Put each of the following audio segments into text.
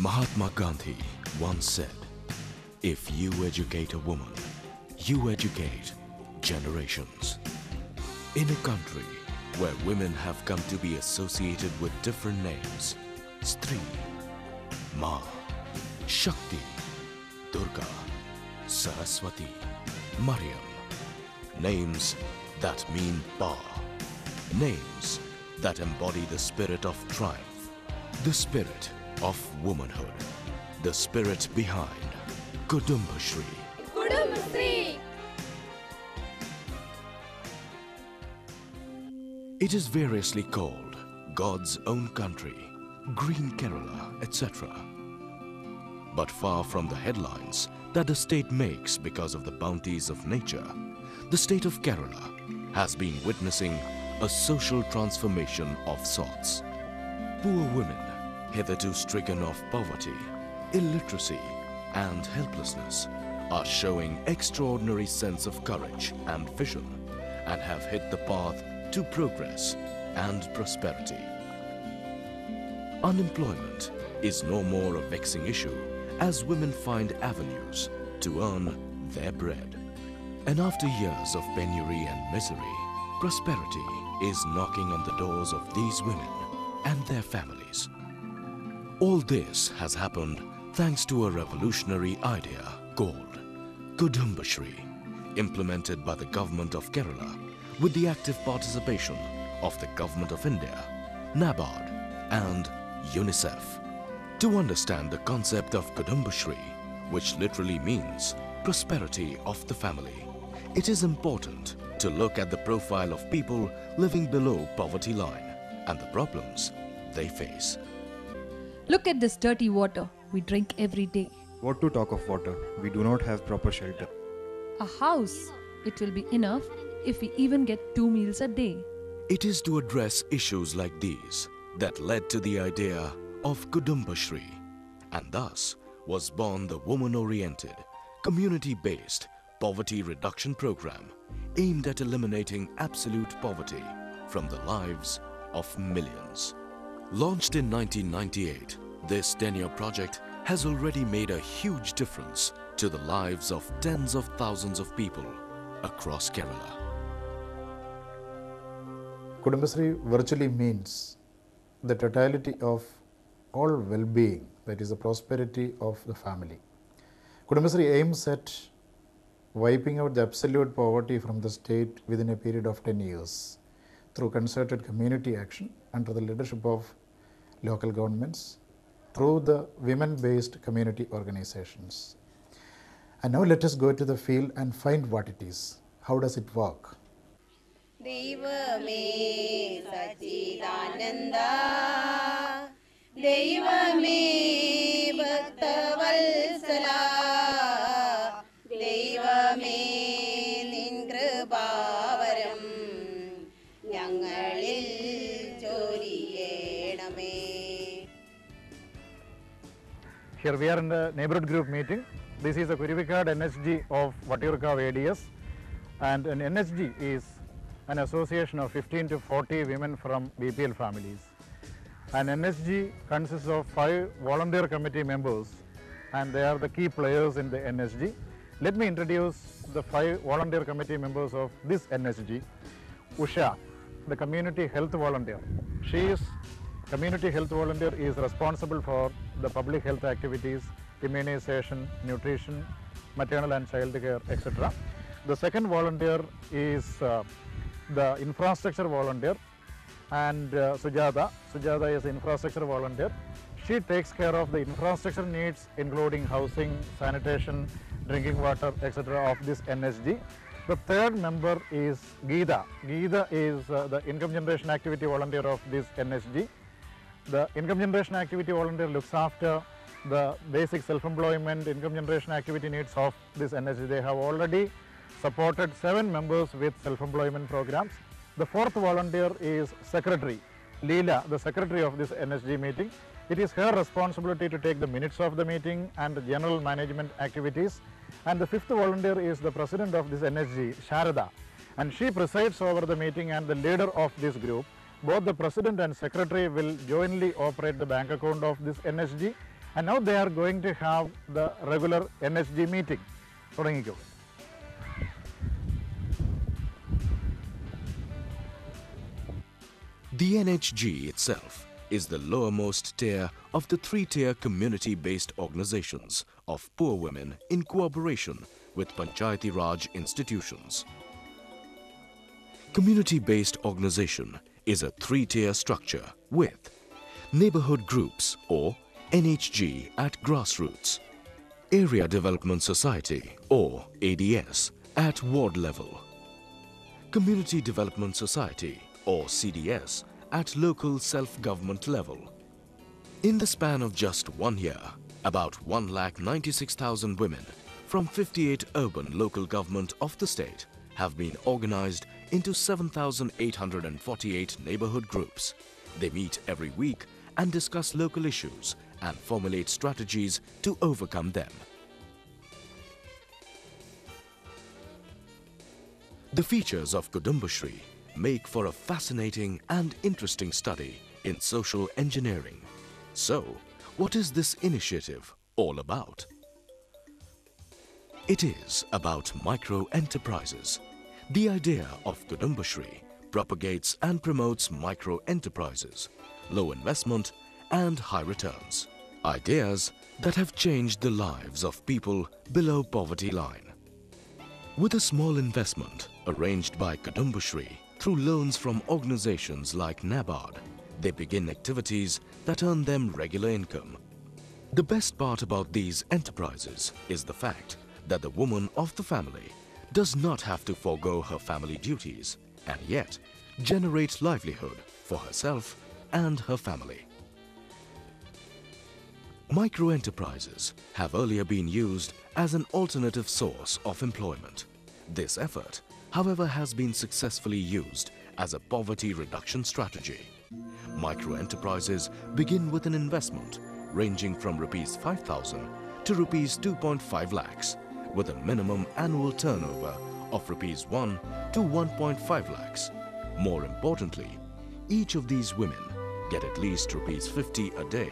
Mahatma Gandhi once said, "If you educate a woman, you educate generations." In a country where women have come to be associated with different names, Stree, Ma, Shakti, Durga, Saraswati, Maryam, names that mean power, names that embody the spirit of triumph, the spirit of womanhood, the spirit behind Kudumbhashree. Kudumbhashree! It is variously called God's own country, Green Kerala, etc. But far from the headlines that the state makes because of the bounties of nature, the state of Kerala has been witnessing a social transformation of sorts. Poor women, hitherto stricken of poverty, illiteracy and helplessness, are showing extraordinary sense of courage and vision and have hit the path to progress and prosperity. Unemployment is no more a vexing issue as women find avenues to earn their bread. And after years of penury and misery, prosperity is knocking on the doors of these women and their families. All this has happened thanks to a revolutionary idea called Kudumbhashree, implemented by the government of Kerala with the active participation of the Government of India, NABARD and UNICEF. To understand the concept of Kudumbhashree, which literally means prosperity of the family, it is important to look at the profile of people living below poverty line and the problems they face. Look at this dirty water we drink every day. What to talk of water? We do not have proper shelter. A house, it will be enough if we even get 2 meals a day. It is to address issues like these that led to the idea of Kudumbhashree, and thus was born the woman-oriented, community-based poverty reduction program aimed at eliminating absolute poverty from the lives of millions. Launched in 1998, this 10-year project has already made a huge difference to the lives of tens of thousands of people across Kerala. Kudumbhashree virtually means the totality of all well-being, that is the prosperity of the family. Kudumbhashree aims at wiping out the absolute poverty from the state within a period of 10 years through concerted community action under the leadership of local governments through the women-based community organizations. And now let us go to the field and find what it is. How does it work? Devame Sachidananda Devame Bhaktavalsala Devame Ningrubavaram Nyangalil Choriyename. Here we are in the neighborhood group meeting. This is a Kurivikad NSG of Vatiurkav ADS, and an NSG is an association of 15 to 40 women from BPL families. An NSG consists of 5 volunteer committee members, and they are the key players in the NSG. Let me introduce the 5 volunteer committee members of this NSG. Usha, the community health volunteer. Community health volunteer is responsible for the public health activities, immunization, nutrition, maternal and child care, etc. The second volunteer is the infrastructure volunteer, and Sujata is infrastructure volunteer. She takes care of the infrastructure needs including housing, sanitation, drinking water, etc. of this NSG. The third member is Geeta. Geeta is the income generation activity volunteer of this NSG. The income generation activity volunteer looks after the basic self-employment, income generation activity needs of this NSG. They have already supported 7 members with self-employment programs. The fourth volunteer is Secretary, Leela, the Secretary of this NSG meeting. It is her responsibility to take the minutes of the meeting and the general management activities. And the fifth volunteer is the President of this NSG, Sharada, and she presides over the meeting and the leader of this group. Both the President and Secretary will jointly operate the bank account of this NSG, And now they are going to have the regular NSG meeting. തുടങ്ങിക്കോ. The NHG itself is the lowermost tier of the three-tier community-based organizations of poor women in cooperation with Panchayati Raj institutions. Community-based organization is a three-tier structure with neighborhood groups or NHG at grassroots, Area Development Society or ADS at ward level, Community Development Society or CDS at local self-government level. In the span of just 1 year, about 1,96,000 women from 58 urban local government of the state have been organized into 7,848 neighborhood groups. They meet every week and discuss local issues and formulate strategies to overcome them. The features of Kudumbhashree make for a fascinating and interesting study in social engineering. So, what is this initiative all about? It is about micro-enterprises. The idea of Kudumbhashree propagates and promotes micro-enterprises, low investment and high returns. Ideas that have changed the lives of people below poverty line. With a small investment arranged by Kudumbhashree through loans from organizations like NABARD, they begin activities that earn them regular income. The best part about these enterprises is the fact that the woman of the family does not have to forego her family duties and yet generate livelihood for herself and her family. Micro-enterprises have earlier been used as an alternative source of employment. This effort, however, has been successfully used as a poverty reduction strategy. Micro-enterprises begin with an investment ranging from Rs 5,000 to Rs 2.5 lakhs with a minimum annual turnover of Rs 1 to 1.5 lakhs. More importantly, each of these women get at least Rs 50 a day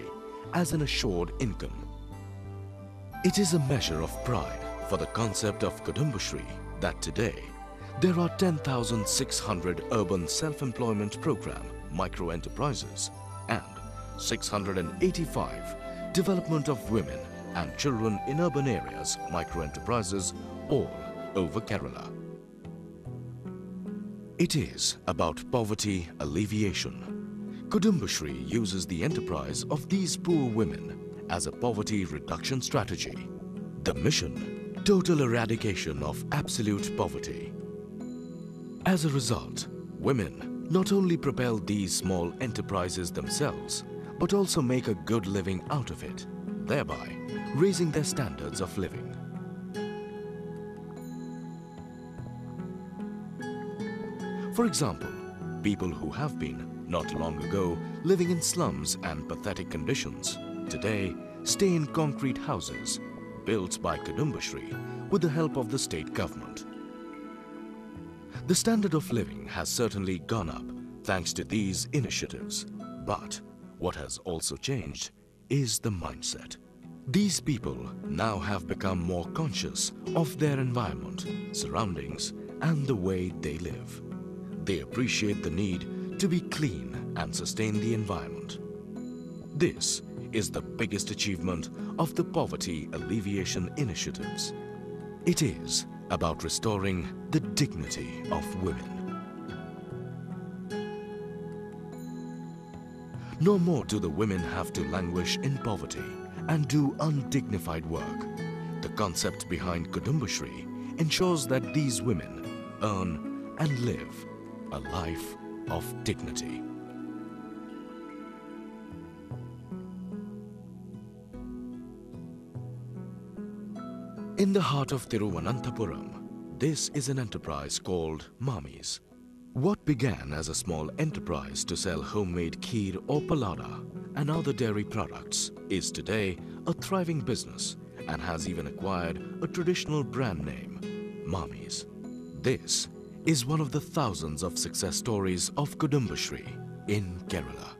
as an assured income. It is a measure of pride for the concept of Kudumbhashree that today there are 10,600 urban self-employment program micro-enterprises and 685 development of women and children in urban areas micro-enterprises all over Kerala. It is about poverty alleviation. Kudumbhashree uses the enterprise of these poor women as a poverty reduction strategy. The mission: total eradication of absolute poverty. As a result, women not only propel these small enterprises themselves, but also make a good living out of it, thereby raising their standards of living. For example, people who have been, not long ago, living in slums and pathetic conditions, today stay in concrete houses built by Kudumbhashree with the help of the state government. The standard of living has certainly gone up thanks to these initiatives, but what has also changed is the mindset. These people now have become more conscious of their environment, surroundings, and the way they live. They appreciate the need to be clean and sustain the environment. This is the biggest achievement of the poverty alleviation initiatives. It is about restoring the dignity of women. No more do the women have to languish in poverty and do undignified work. The concept behind Kudumbhashree ensures that these women earn and live a life of dignity. In the heart of Thiruvananthapuram, this is an enterprise called Mamis. What began as a small enterprise to sell homemade kheer or palada and other dairy products is today a thriving business and has even acquired a traditional brand name, Mamis. This is one of the thousands of success stories of Kudumbhashree in Kerala.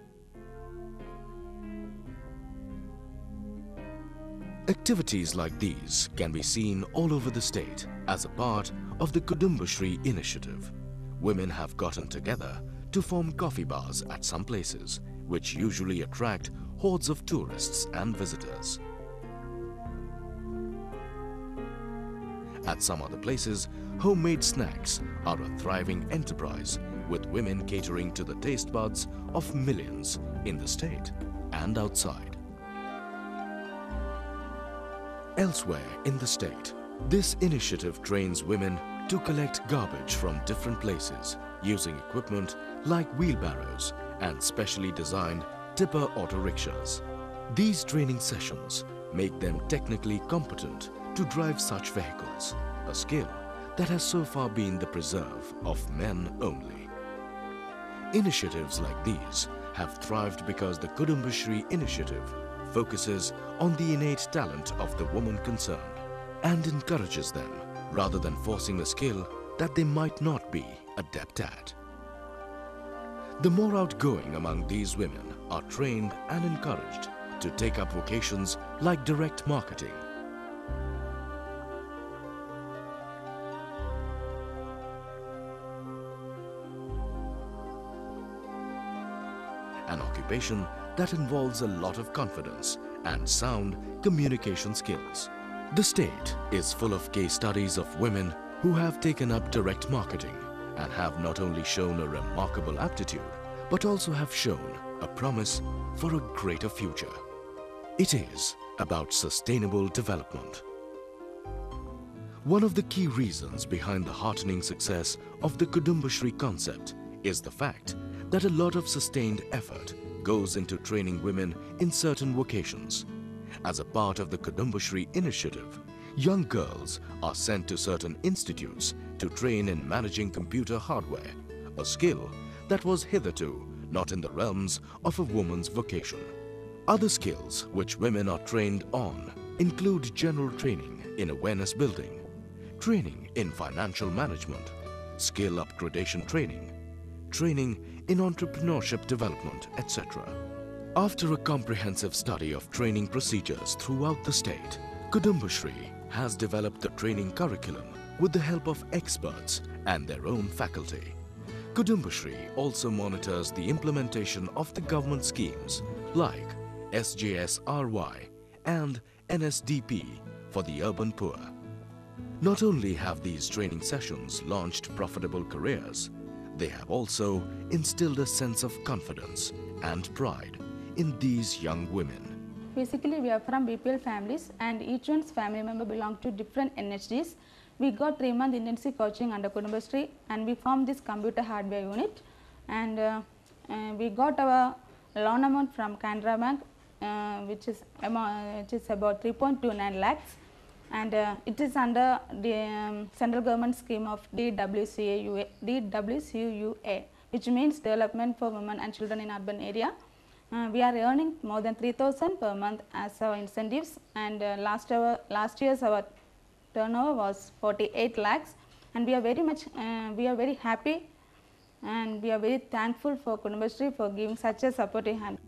Activities like these can be seen all over the state as a part of the Kudumbhashree initiative. Women have gotten together to form coffee bars at some places, which usually attract hordes of tourists and visitors. At some other places, homemade snacks are a thriving enterprise, with women catering to the taste buds of millions in the state and outside. Elsewhere in the state, this initiative trains women to collect garbage from different places using equipment like wheelbarrows and specially designed tipper auto rickshaws. These training sessions make them technically competent to drive such vehicles, a skill that has so far been the preserve of men only. Initiatives like these have thrived because the Kudumbhashree initiative focuses on the innate talent of the woman concerned and encourages them rather than forcing a skill that they might not be adept at. The more outgoing among these women are trained and encouraged to take up vocations like direct marketing, an occupation that involves a lot of confidence and sound communication skills. The state is full of case studies of women who have taken up direct marketing and have not only shown a remarkable aptitude, but also have shown a promise for a greater future. It is about sustainable development. One of the key reasons behind the heartening success of the Kudumbhashree concept is the fact that a lot of sustained effort goes into training women in certain vocations. As a part of the Kudumbhashree initiative, young girls are sent to certain institutes to train in managing computer hardware, a skill that was hitherto not in the realms of a woman's vocation. Other skills which women are trained on include general training in awareness building, training in financial management, skill upgradation training, training in entrepreneurship development, etc. After a comprehensive study of training procedures throughout the state, Kudumbhashree has developed the training curriculum with the help of experts and their own faculty. Kudumbhashree also monitors the implementation of the government schemes like SJSRY and NSDP for the urban poor. Not only have these training sessions launched profitable careers, they have also instilled a sense of confidence and pride in these young women. Basically, we are from BPL families and each one's family member belong to different NHDs. We got 3-month intensive coaching under Kudumbhashree and we formed this computer hardware unit, and we got our loan amount from Canara Bank, which is about 3.29 lakhs, and it is under the central government scheme of DWCUA, which means Development for Women and Children in Urban Area. We are earning more than 3,000 per month as our incentives, and last year's our turnover was 48 lakhs, and we are very happy and we are very thankful for Kudumbhashree for giving such a supporting hand.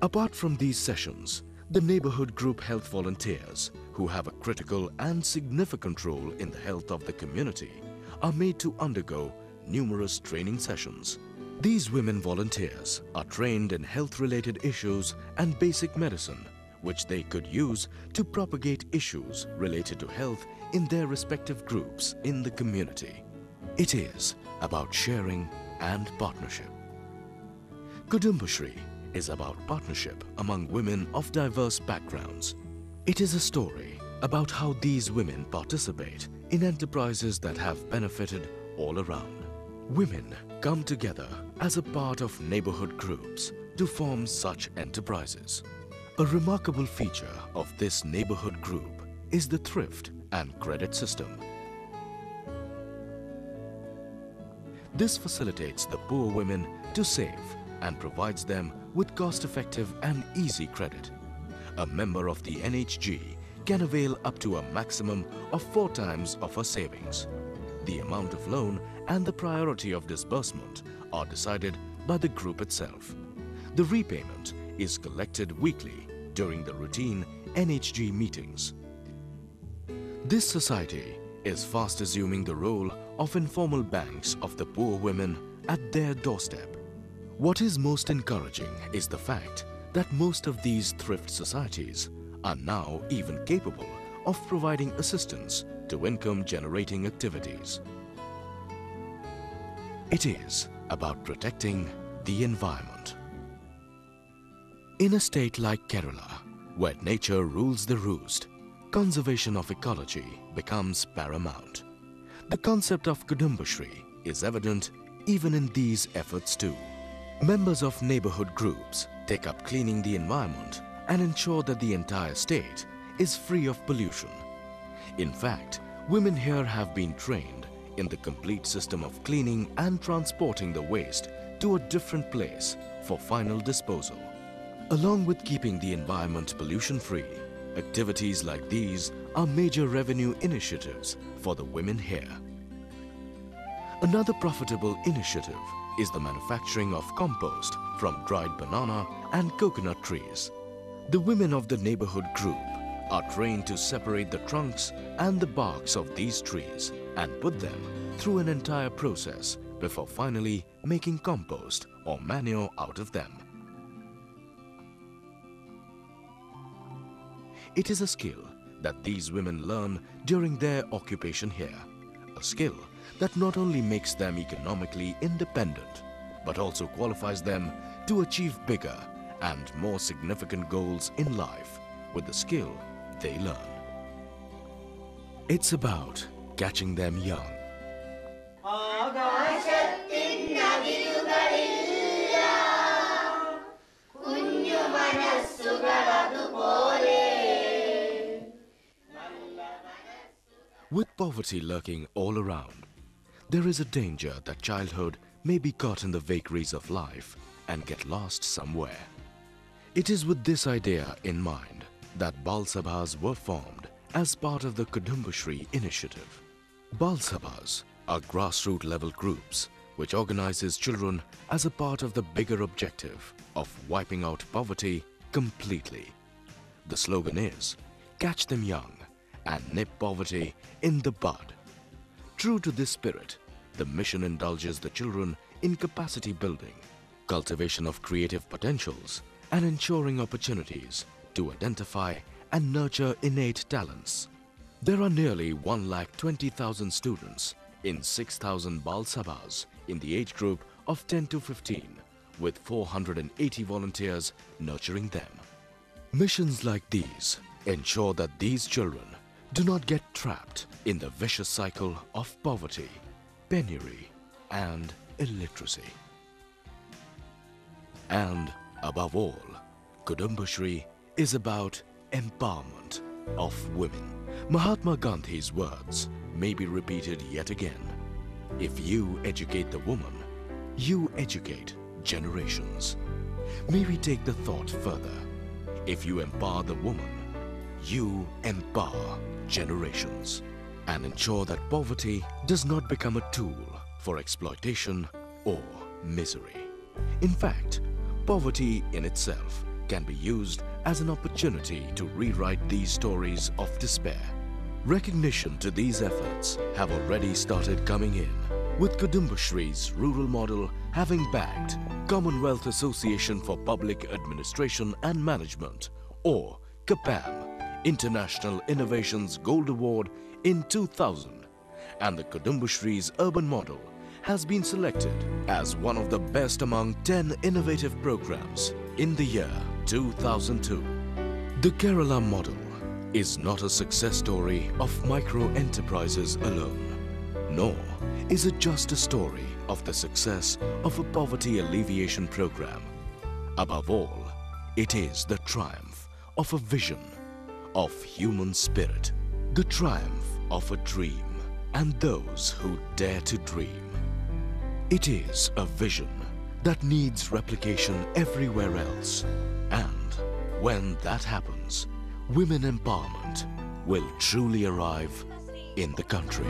Apart from these sessions, the neighborhood group health volunteers, who have a critical and significant role in the health of the community, are made to undergo numerous training sessions. These women volunteers are trained in health-related issues and basic medicine, which they could use to propagate issues related to health in their respective groups in the community. It is about sharing and partnership. Kudumbhashree is about partnership among women of diverse backgrounds. It is a story about how these women participate in enterprises that have benefited all around. Women come together as a part of neighborhood groups to form such enterprises. A remarkable feature of this neighborhood group is the thrift and credit system. This facilitates the poor women to save and provides them with cost-effective and easy credit. A member of the NHG can avail up to a maximum of 4 times of her savings. The amount of loan and the priority of disbursement are decided by the group itself. The repayment is collected weekly during the routine NHG meetings. This society is fast assuming the role of informal banks of the poor women at their doorstep. What is most encouraging is the fact that most of these thrift societies are now even capable of providing assistance to income-generating activities. It is about protecting the environment. In a state like Kerala, where nature rules the roost, conservation of ecology becomes paramount. The concept of Kudumbhashree is evident even in these efforts too. Members of neighborhood groups take up cleaning the environment and ensure that the entire state is free of pollution. In fact, women here have been trained in the complete system of cleaning and transporting the waste to a different place for final disposal. Along with keeping the environment pollution-free, activities like these are major revenue initiatives for the women here. Another profitable initiative is the manufacturing of compost from dried banana and coconut trees. The women of the neighborhood group are trained to separate the trunks and the barks of these trees and put them through an entire process before finally making compost or manure out of them. It is a skill that these women learn during their occupation here, a skill that not only makes them economically independent, but also qualifies them to achieve bigger and more significant goals in life with the skill they learn. It's about catching them young. With poverty lurking all around, there is a danger that childhood may be caught in the vagaries of life and get lost somewhere. It is with this idea in mind that Bal Sabhas were formed as part of the Kudumbhashree initiative. Bal Sabhas are grassroots level groups which organizes children as a part of the bigger objective of wiping out poverty completely. The slogan is, "Catch them young and nip poverty in the bud." True to this spirit, the mission indulges the children in capacity building, cultivation of creative potentials, and ensuring opportunities to identify and nurture innate talents. There are nearly 1,20,000 students in 6,000 Bal Sabhas in the age group of 10 to 15, with 480 volunteers nurturing them. Missions like these ensure that these children do not get trapped in the vicious cycle of poverty, penury, and illiteracy. And above all, Kudumbhashree is about empowerment of women. Mahatma Gandhi's words may be repeated yet again. If you educate the woman, you educate generations. May we take the thought further. If you empower the woman, you empower generations and ensure that poverty does not become a tool for exploitation or misery. In fact, poverty in itself can be used as an opportunity to rewrite these stories of despair. Recognition to these efforts have already started coming in, with Kudumbhashree's rural model having bagged Commonwealth Association for Public Administration and Management, or CAPAM, International Innovations Gold Award in 2000, and the Kudumbhashree's urban model has been selected as one of the best among 10 innovative programs in the year 2002. The Kerala model is not a success story of micro-enterprises alone, nor is it just a story of the success of a poverty alleviation program. Above all, it is the triumph of a vision, of human spirit, the triumph of a dream, and those who dare to dream. It is a vision that needs replication everywhere else, and when that happens, women empowerment will truly arrive in the country.